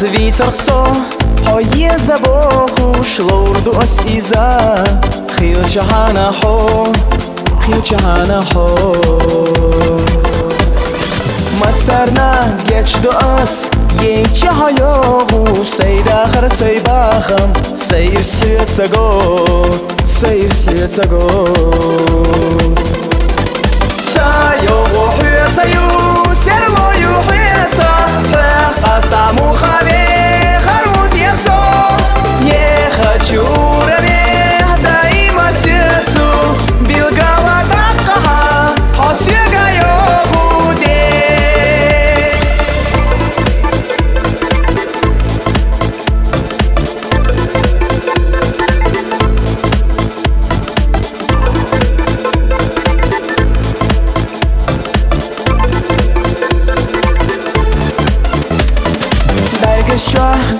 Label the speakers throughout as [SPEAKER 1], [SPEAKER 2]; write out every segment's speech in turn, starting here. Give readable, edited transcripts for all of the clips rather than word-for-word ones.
[SPEAKER 1] світер со های زباخوش لورد و اسیزا خیل جهانه ها خیل جهانه ها مسرنا geç داس یک hayağu seyir ahır sey baxım seyir suyet sagot seyir suyet sagot sayo وحيا sayo servo yuhiyata qasta muxabi kharut yaso ye хочу рабех даима сердцу билгала тaqaha hosyegayo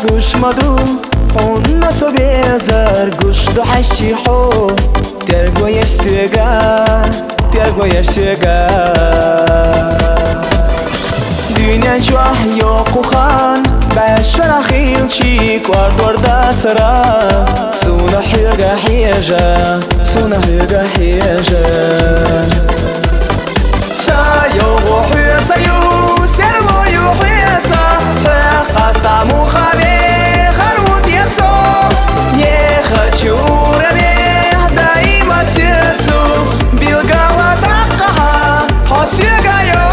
[SPEAKER 1] گوش مدو اون نسو بیزار گوش دو حشی حو ترگویش سیگار ترگویش سیگار دنیا جواه yok و خان بشر خیل چیک ورد ورد سرا سونه حیگه حیجه سونه حیگه حیجه سایو و حیه سایو سرو یو حیه سا قستا مخابه خروت ясо не хочу рабех даима сердцу билгала тaqaha hosyegayo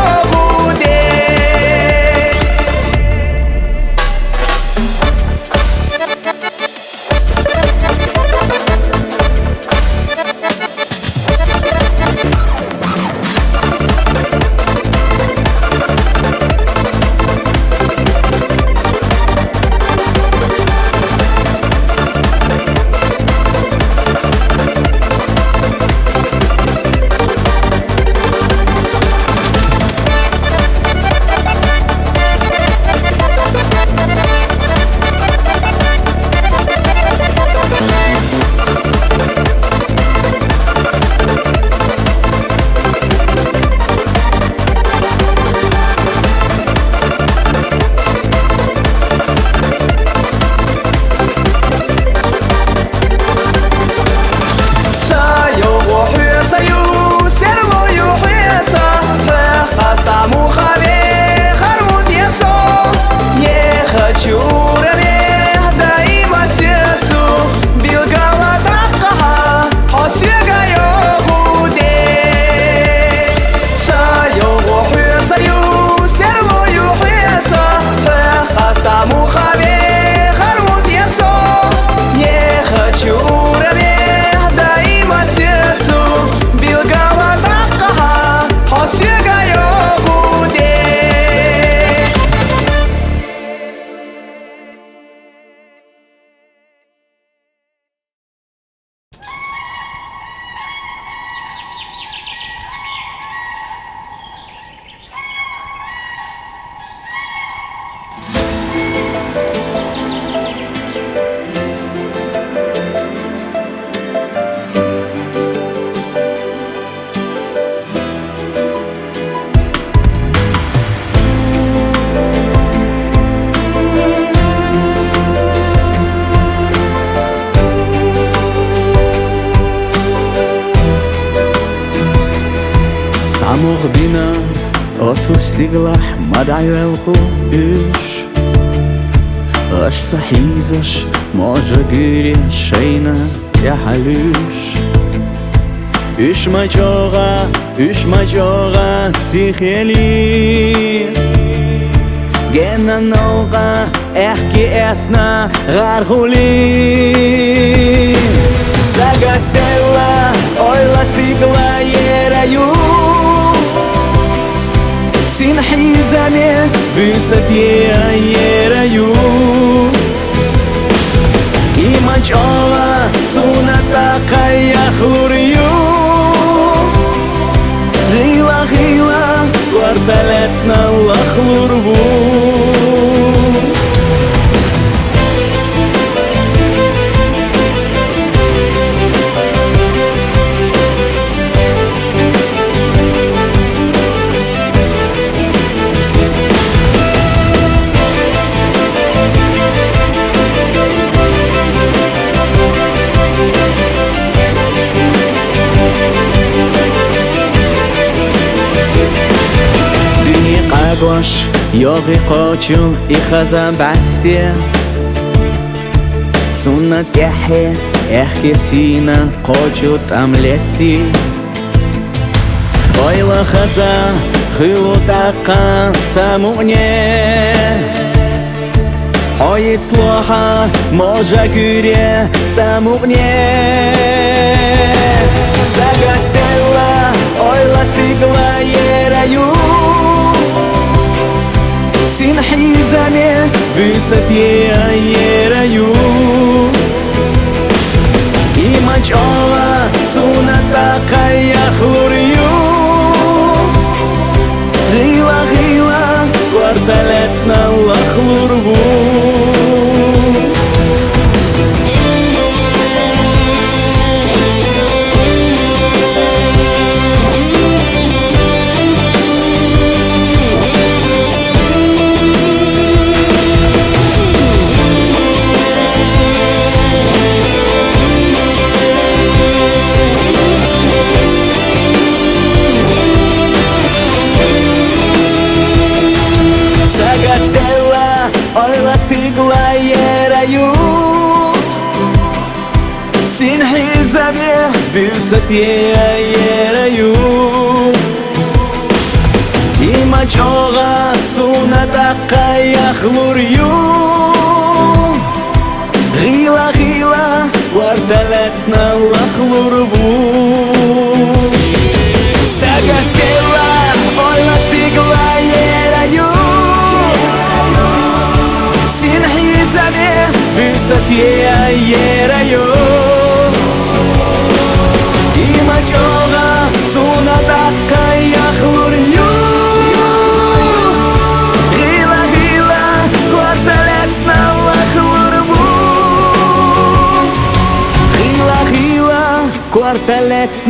[SPEAKER 2] عمق بينا أطوس تقلح مدعي الخوش أش صحيزش موجة قيري شينا يا حلوش üç macoga sixeli Gena noga ehki etna garhuli Zagatella oyla stigla yeraju Sin hizamet büsapia yeraju Imachova sunata kaya khurju Gila gila guardaletsna la khurvu باش یاقی قاچو ای خزم بسته سنت یحه احکی سینه قاچو تملستی Oyla xaza xilo taqqan samunie Hoyit sloha może gyrie samunie Zagadella oyla stigla yeraju Sin hizame vysapie yeraju Imach ola sunata kayakhlurju Gila gila kvartalets na lachlurvu Stigla yeraju Sin hizame vysapie yeraju Imach ola sunata kayakhlurju Gila gila kvartalets na lachlurvu Sagatella oyla stigla yeraju Sin hizame vysapie yeraju Imach ola sunata kayakhlurju Gila gila kvartalets na lachlurvu Gila gila kvartalets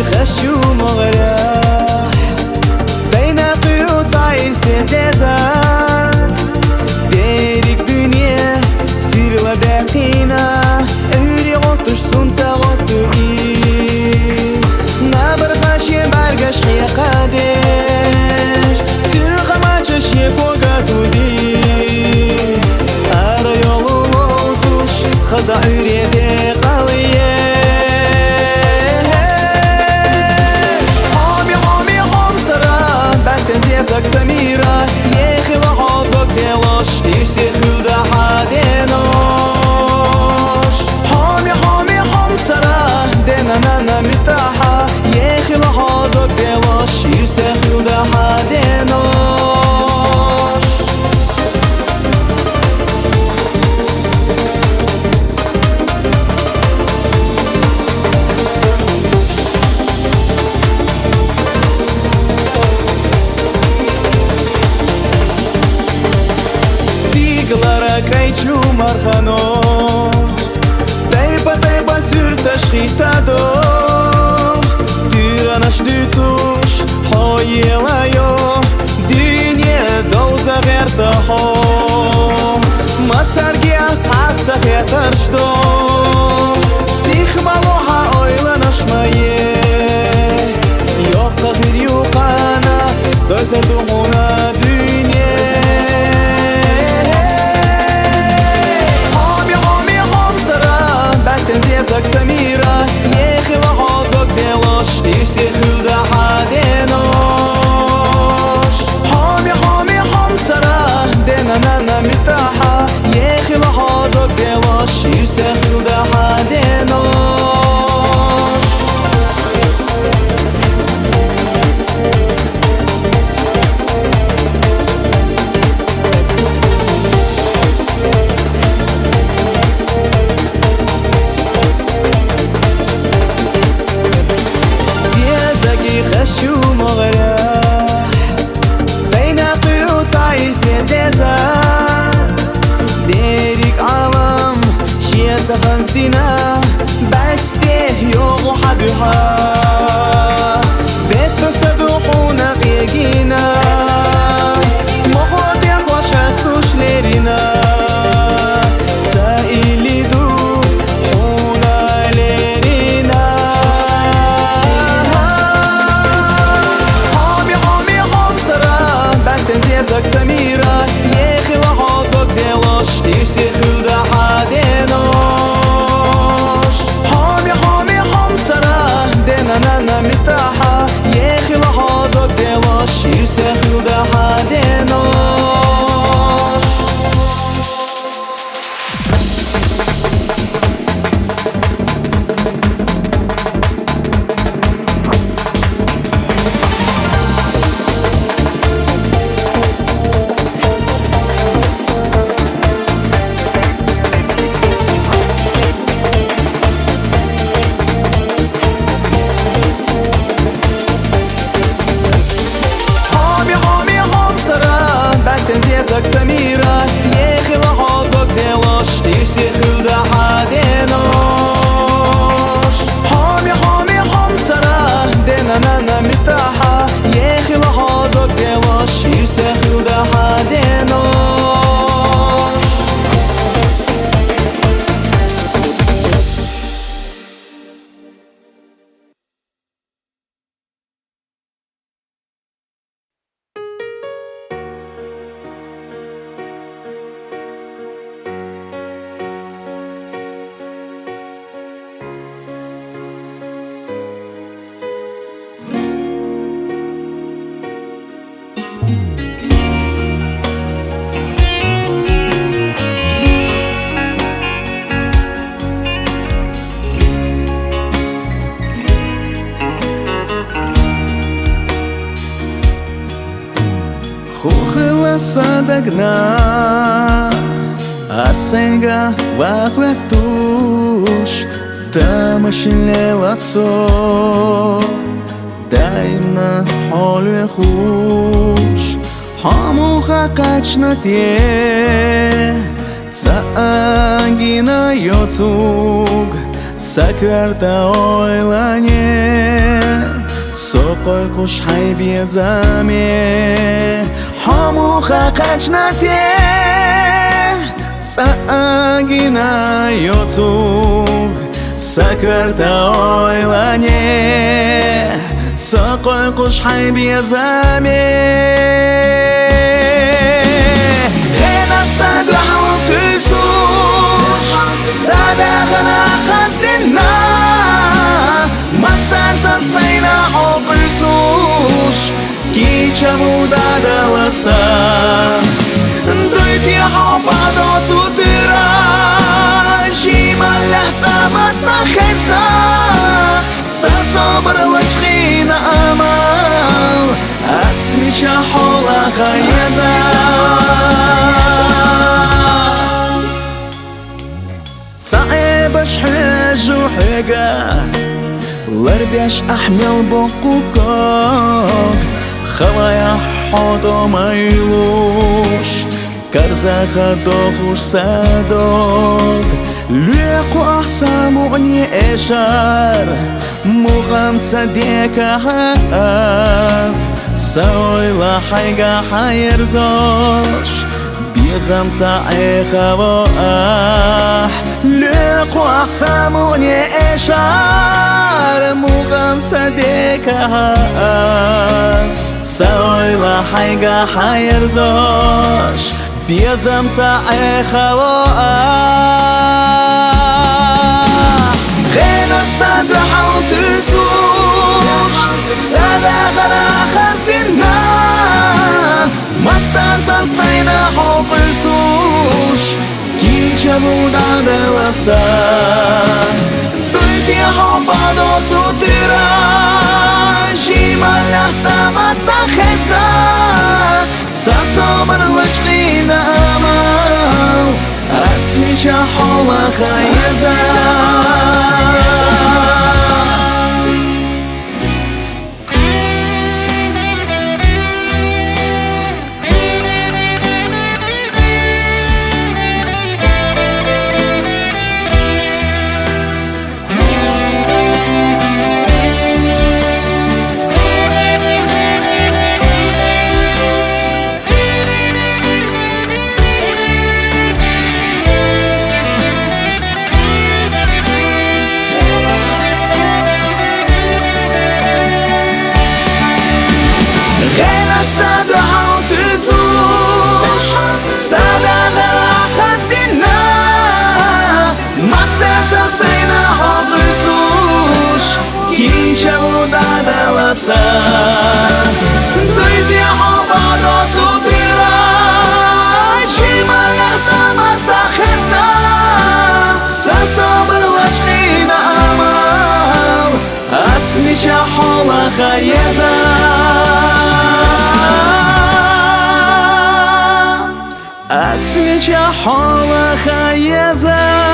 [SPEAKER 2] خشو مغرح بين قيود عير سيزازان ديرك دنيا سير لدقينا اوري غطش سنتا غطوئي نابر غاشي برگش خي قادش سير غماچش يبوغاتو دي ارى يولو لوزوش خزا اوري دي قاليه Zak samira yekhi lahadok delash Tirsi khilda hadenosh Hami hami ham sara denanana mitaha Yekhi lahadok delash Tirsi khilda hadenosh Крайчу мархано Тейба сюрта шхитадо Тиранаш дюцуш Хоелайо Дюне доуза гертахо Масаргия цапса хетаршдо Сих малоха ойланаш мае Йока хир юкана Дойзар думуна дюне Zak samira yekhi lahadok delash Tirsi khilda hadenosh Hami hami ham sara denanana mitaha Yekhi lahadok delash Tirsi khilda hadenosh دينا بسته يوغو حدها بتصدقونا غيجينا مغود يقوش عسوش ليرنا سائلي دو حونا ليرنا حامي حامي حام سرا بستن زيزك سميرا يخي وحاضك ديوش تيرسي خلدا حادينوش حامي حامي حام سرا دينا نانا متاحة يخي وحاضك ديوش تيرسي خلدا حادينوش زيزك سميرة يخي وحاضك ديوش تيرسي خلدا حادينوش حامي حامي حام سرا دينا نانا متاحة يخي وحاضك ديوش تيرسي خلدا حادينوش Хухла садагна Асенга вахветуш Тамашинlela со Дайна холве хуш Хамуха качна те Цагина йоцуг Сакверта ойлане Сокой куш хайби заме حموخا قجنته ساقينا يوتوب سكرت اويلاني ساقوي قش حيبي زامي غينا سادو حاول تسوش سادا غنا خزدنا ما سانتا سينا حب يسوش Kicha mudada lasa Doiti habado tutira Jima lahza matza khezna Sa sabr lachkhina amal Asmi shahola khayaza Sa'ib ashhaju higa Larbiash ahmil bokukog خوايا حوضو مايلوش كرزاخا دوخوش سادوك ليقو أحساموني إشار مغام صديقا هاز سوي لا حيقا حيرزوش بيزام ساعيخا وآح ليقو أحساموني إشار مغام صديقا هاز سوي لا حيقا حيرزوش بيزم تعيخا وآح غينوش سادو حاول تسوش سادا غنا خزدنا مسان تنسينا حب يسوش كي جابودا دلسا دويتي حبادو تدرا جيما لحظة ما تسخزنا سأصبر لجغينا أمل أسمي شحولا خيزا غير صد حوتزوش صدق خزدنا مسات سينا حوتزوش كينشا بودا دلسا ضيدي حبادو توديرا شيما لحتما تسخزنا ساسوبر لچقينا امال اسميشا حولا خيزا اسميشا حولا خيزا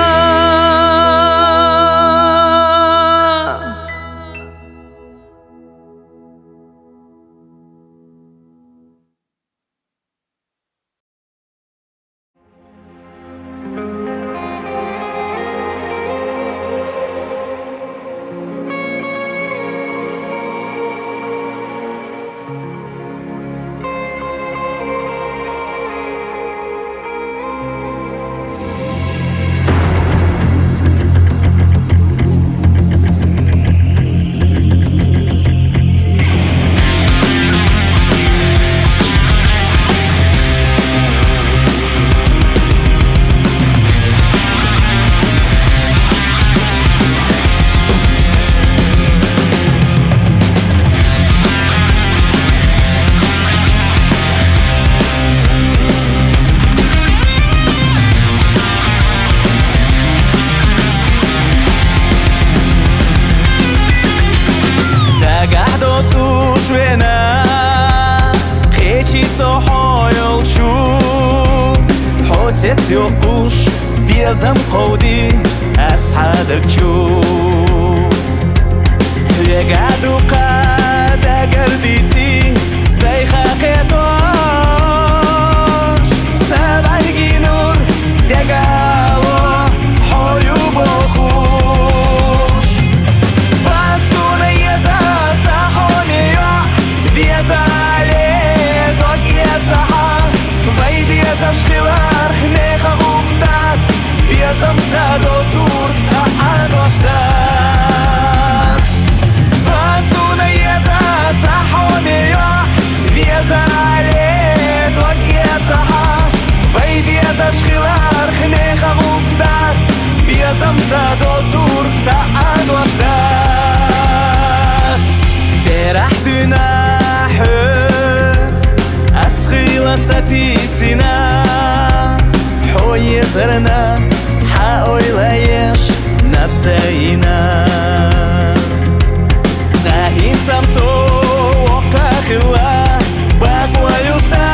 [SPEAKER 1] يقوش بيزم قودي أسعدك شوف يقعدو قادة قرديتي سيخا قيتوش سبع الجنور دقاوة حيو بخوش فاسونا يزا ساحوني بيزا علي دوك يزا ويدي يزا شغلار خنيخة غمدات بيزم زادو زور تعال وشدات فاسونا يزا ساحوني بيزا علي دوك يزا ويدي يزا شغلار خنيخة غمدات بيزم زادو زور تعال وشدات برح دناحو ساتيسنا حوي زرنا حاول ليش نفسينا ناهين سامسو وقا خلا بافوا يوسا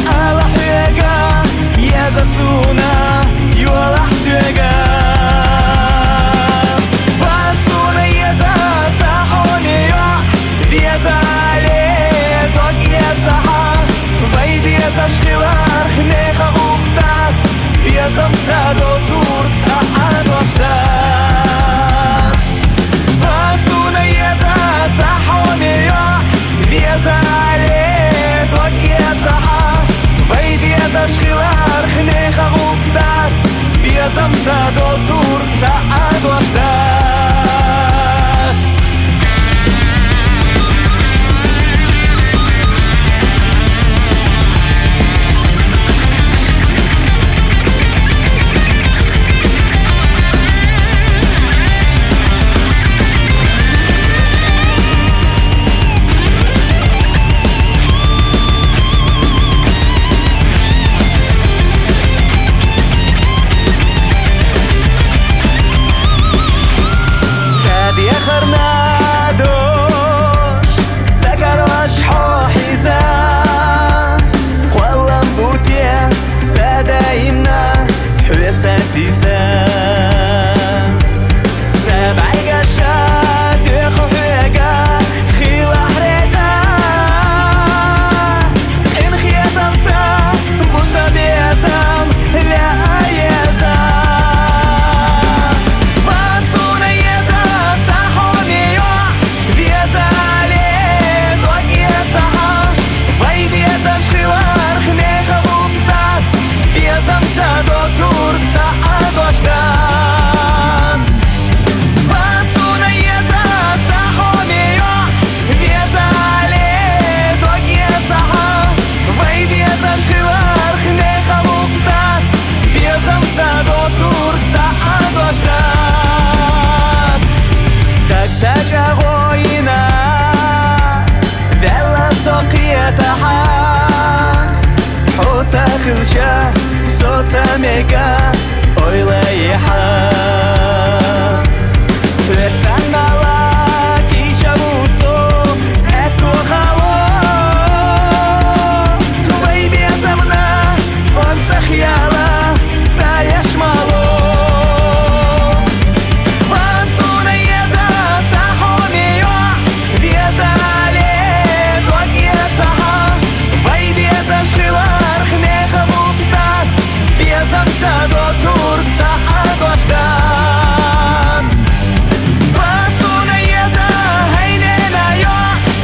[SPEAKER 1] على حيقا يزاسونا يولا حسيقا فاسونا يزا ساحوني يزا تشخيلار خنيخة غمدات بيزم زادو زور تعال وشدات мега ойлайха Трецанала кичавусо этухало Вай безамна он цахьяла саяшмало Фасуна еза сахомио Везале догецаха Вай дезашхилар хнехамуптац Безамца до туркца адоштац Фасуна еза хайненайо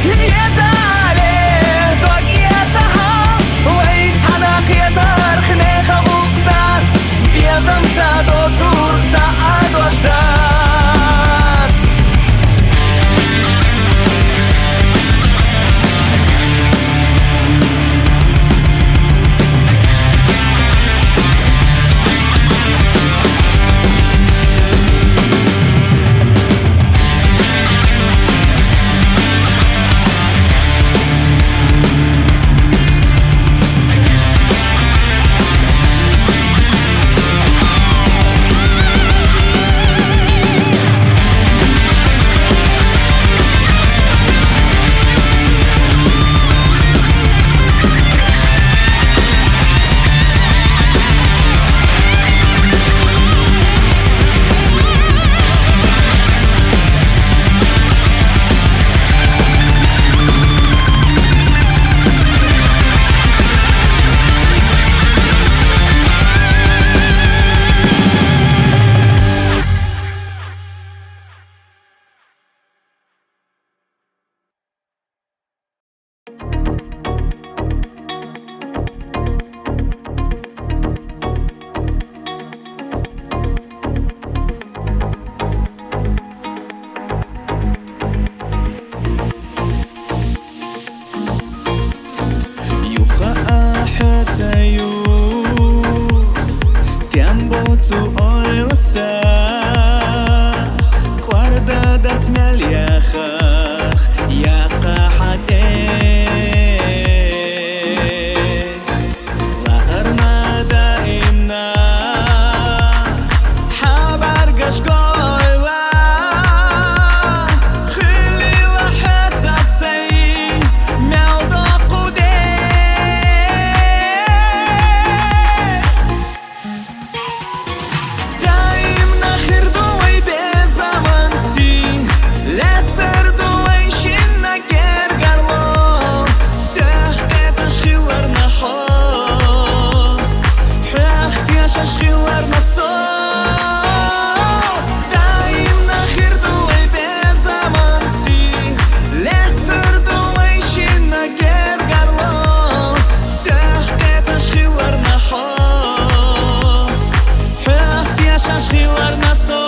[SPEAKER 1] Везале догецаха Вай цанак етар хнехамуптац Безамца до туркца адоштац Юха ахетаю Тембоцу ойласа Кварда дацмял яхах Яқа хате Ларна даимна Хабар гашгойла Хили вахет засей Мелдо куде Даим нахер думай без аманси Летер думай шинна гергарло Сех это шхилар нахо Хех яша шхилар насо Даим нахер думай без аманси Летер думай шинна гергарло Сех это шхилар нахо Хех яша шхилар насо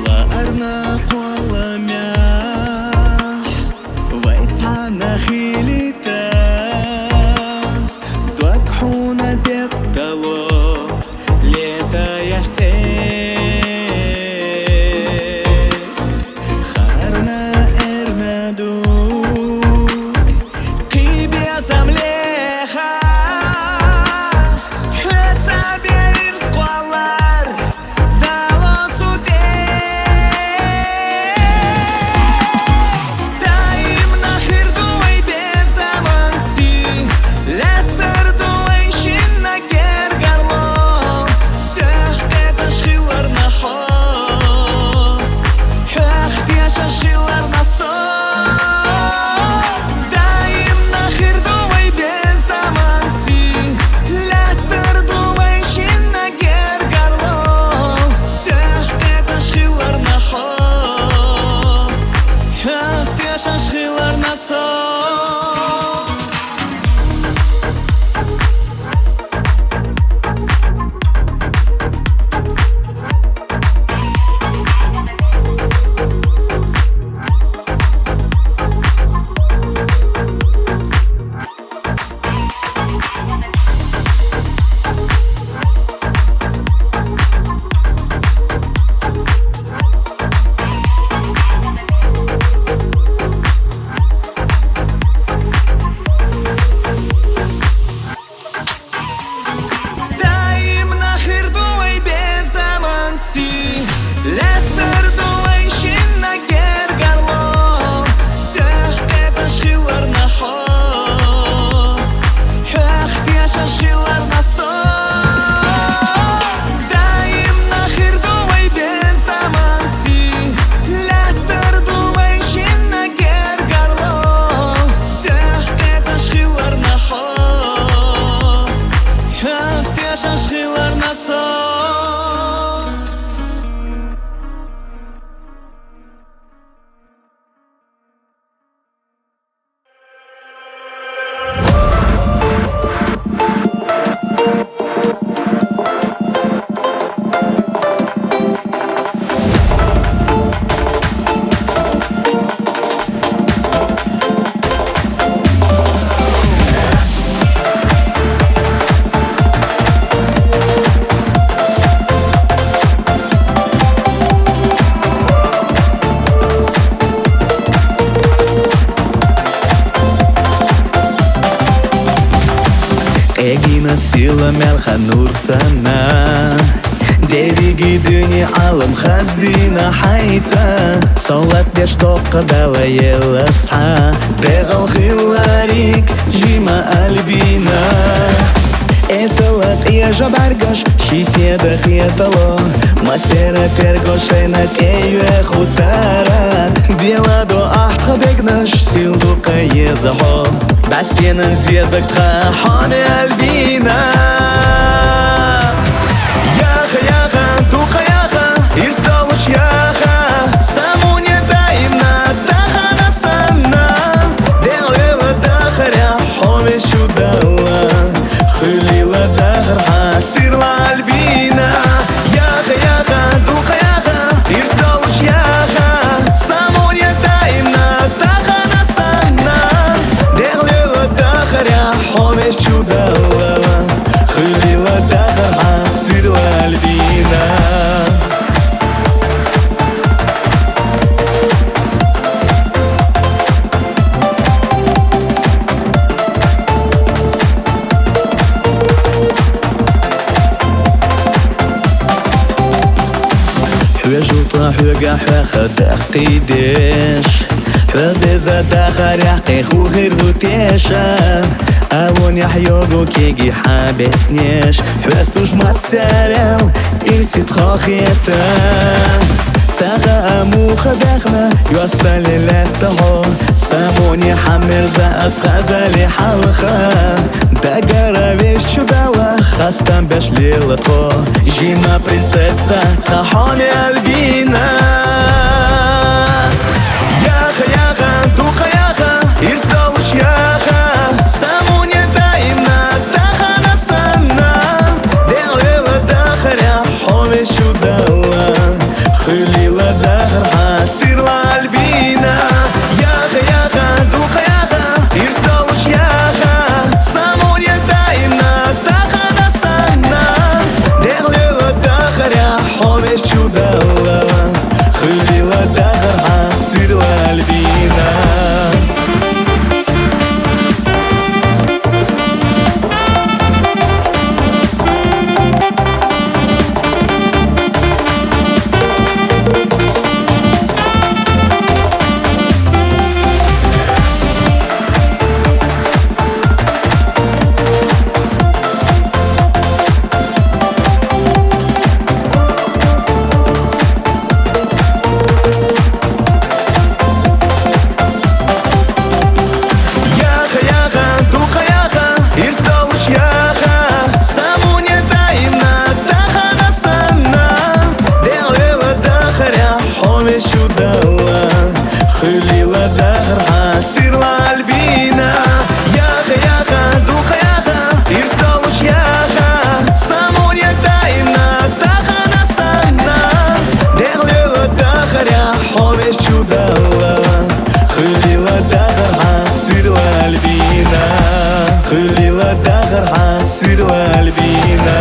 [SPEAKER 1] Ларна поламя Вайцана хилита Дуакхуна деттало Лето яшсе Харна эрнаду Кибе замлеха Хеца берир сквалар Залон суде
[SPEAKER 2] Дина сила мелха нур sana Девиги дюни алым хаздина хайца Солат деш тоққа дала еласа Дегал хиларик жима альбина Эсалат ежа баргаш шиседа хиетало Масера тергошена теюе хуцара Дела до ахтха бегнаш силдука езахо Бастенан зезакха хами альбина Яха, яха, духа яха, исталыш яха Саму не даимна, таха насана Делила дахаря, ховес чудала Хылила дахарха, сирла альбина Яха, яха, духа яха, исталыш яха Саму не даимна, таха насана Делила дахаря, ховес чудала Хылила дахарха, сирла альбина حوا جوطا حوا قاحوا خداخ قيداش حوا بيزا داخر يحقي خو غير دوتيشا ألون يحيوغو كيجي حابسنيش حوا ستوش مسارل إرسيت خاخيتا ساقا أمو خداخنا يوصل للتهو ساموني حمر زاس خزالي حلخا دقارا بيش чудала خستم بيش ليلتو جيما принцесса تحوني альбина Яха, яха, духа яха, исталыш яха Саму не даимна, таха насана Делила дахаря, ховес чудала Хылила дахарха, сирла альбина Яха, яха, духа яха, исталыш яха Саму не даимна, таха насана Делила дахаря, ховес чудала Хылила дахарха, сирла альбина Хылила дахарха, сирла альбина Яха, яха, духа яха, исталыш яха Саму не даимна, таха насана Делила дахаря, ховес чудала Хылила дахарха, сирла альбина Хылила дахарха, сирла альбина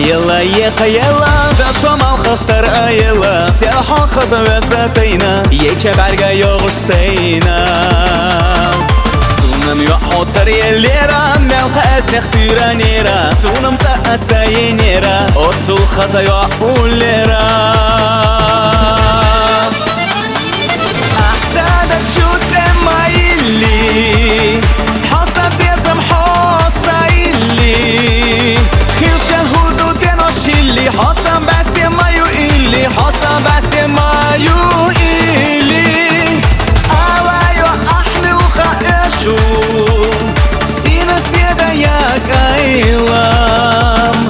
[SPEAKER 2] Ела еха ела, да шомал хахтар аела Сяхон хазавез датайна, ече барга йогуш сейна Сунам юхотар елера, мелха эснех тиранера Сунам заат сайенера, осул хаза юхулера Ахсада чудзе майли, хоса безам хоса илли Хилша худу деношили, хоса басте маю илли Хоса басте маю илли Алайо ахли уха эшу Сина седа як айлам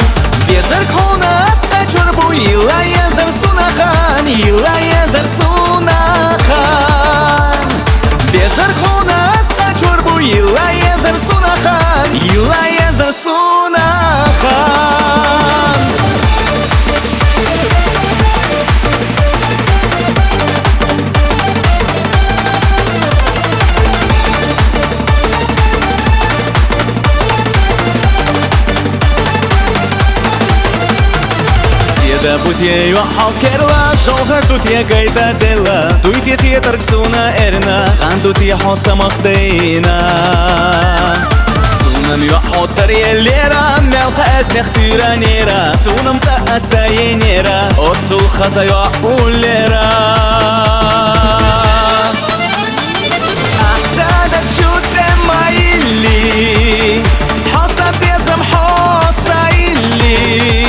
[SPEAKER 2] Безарк хуна аста чурбу ила езам Da putie yo hakerla shohar tutie gaida dela tuiti theater ksuna erna kan tutie hosa maqdeina sunam yo hotar yelera mel khas nextura nera sunam taat sayinera osul khaza yo ulera ahsada chute maili hosa bezam hosa illi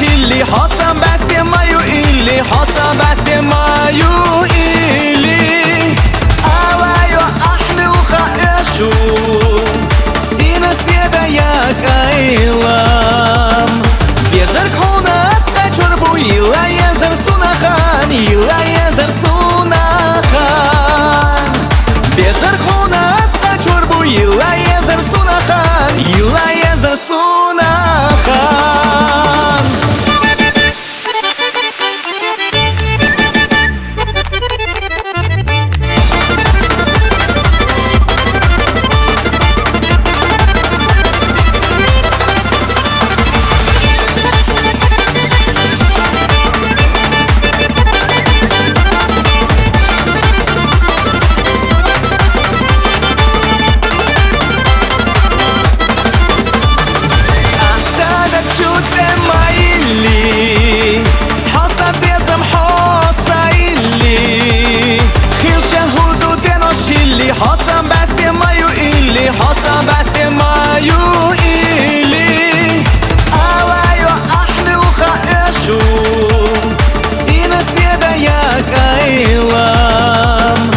[SPEAKER 2] اللي حصل بس مايو اللي حصل بس مايو اللي أوايو أحلى وخائشو سينا سيدا ياك أيلام بيزرك هنا استجربو يلا ينزر سونا خان يلا ينزر سونا خان بيزرك هنا استجربو يلا ينزر سونا خان يلا ينزر سونا خان حصل بس مايو اللي حصل بس مايو اللي أوايو أحلى وخائشو سينا سيدا ياك أيلام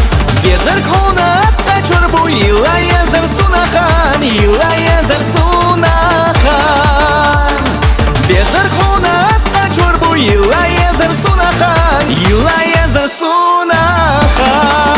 [SPEAKER 2] بيزرك هنا استجربو يلا ينزر سونا خان يلا ينزر سونا خان بيزرك هنا استجربو يلا ينزر سونا خان يلا ينزر سونا خان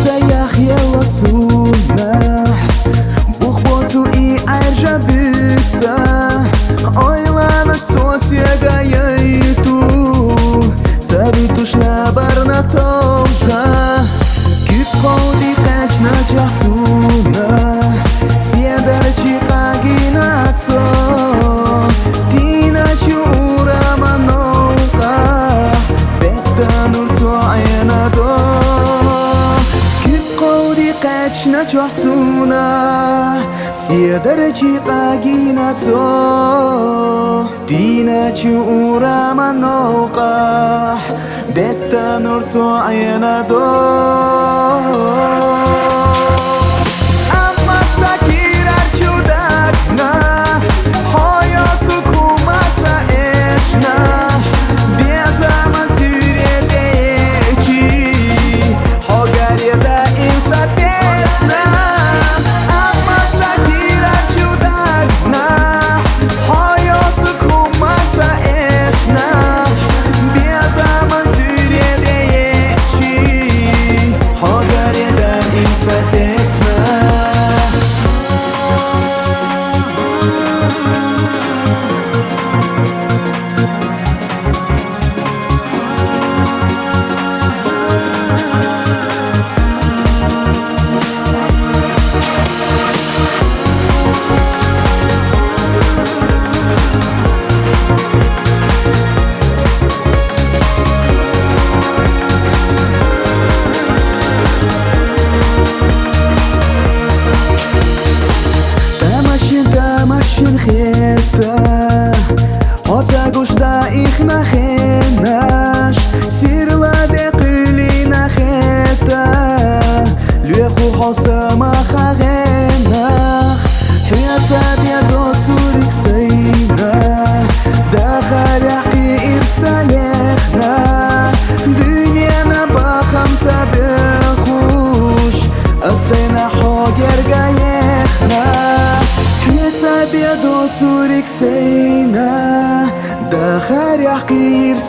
[SPEAKER 3] سياح يلا سونح بخبطو اي عرجة بسا اويلانا شتوس يغايتو سابيتوش نابرنا توجه كيف قودي قاجنا جحسونا سيادرجي قاقينا تو دينا شورا منوقع بيتا نورتو عينا دو قاچنا جحسونا سيدرجي قاقينا تو دينا جورا منوقع بيتا نورتو عينا دو أما ساكير أرجودكنا حياتك وما تعيشنا بيزامن سيريديكي حقر يدائم ساتيسنا أما ساكير أرجودكنا حياتك وما تعيشنا بيزامن سيريديكي حقر يدائم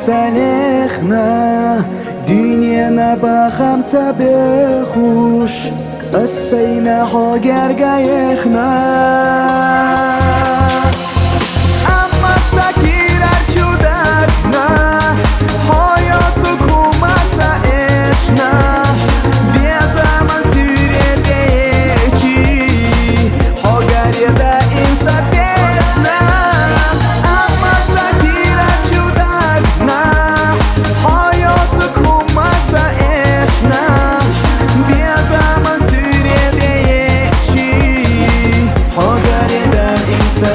[SPEAKER 3] салехна Дүйнені бақамца бехуш Ассайна хогерга ехна Амма сакирар чудакна Hayat sukumatsa eşna Bir zaman süredeki Hogariyada insan desna Ama sakira çudakna Hayat sukumatsa eşna Bir zaman süredeki Hogariyada insan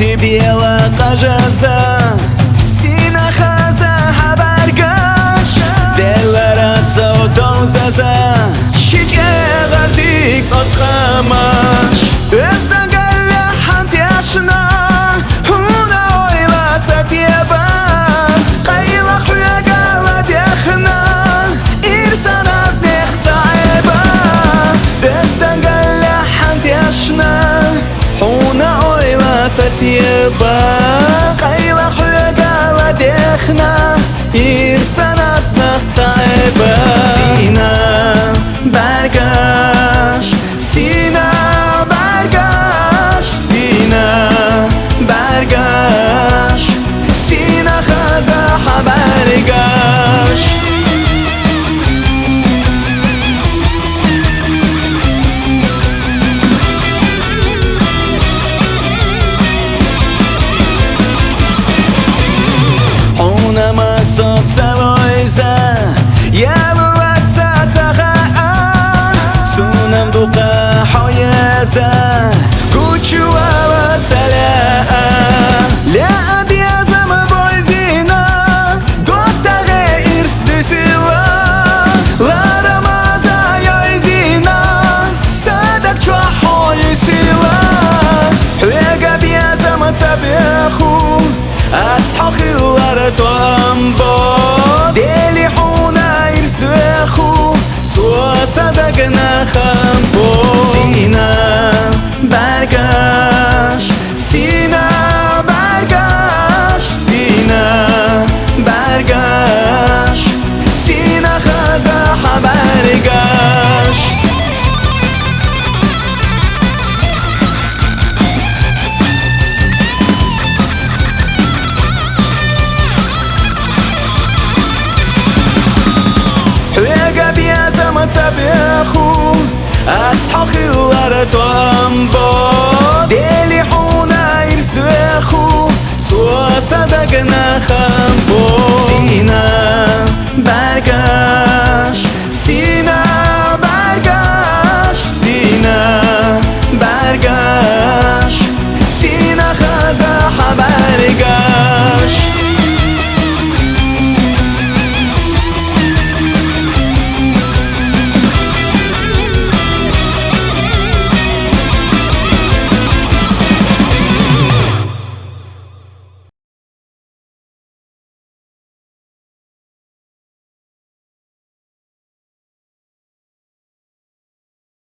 [SPEAKER 2] Тибела кажаза Сина хаза хабаргаш Делара саудон заза Шиче гардик отхамаш Özden galla hant yaşına Huna oylasa tiyeba Qayla huya galla diyakna İrsan az nexsaiba Özden galla hant yaşına Huna oylasa tiyeba Qayla huya galla diyakna İrsan az nexsaiba Sina bargash Sina bargash Sina bargash Sina khaza habargash Hona masot savoiza Yavuatsa tagha Sunam duqa hoyaza Kuchua wa tsala La abiyaza ma boizina Dottare irs dusila La ramaza yoizina Sadak chua hoyisila Huega biyaza ma tabiakhu Asha khillar toambo Deli huna irs duakhu Sadagna khambo Sina bargash Sina bargash Sina bargash Sina khaza habargash Huega biyaza matzabeachu Asha khillar toa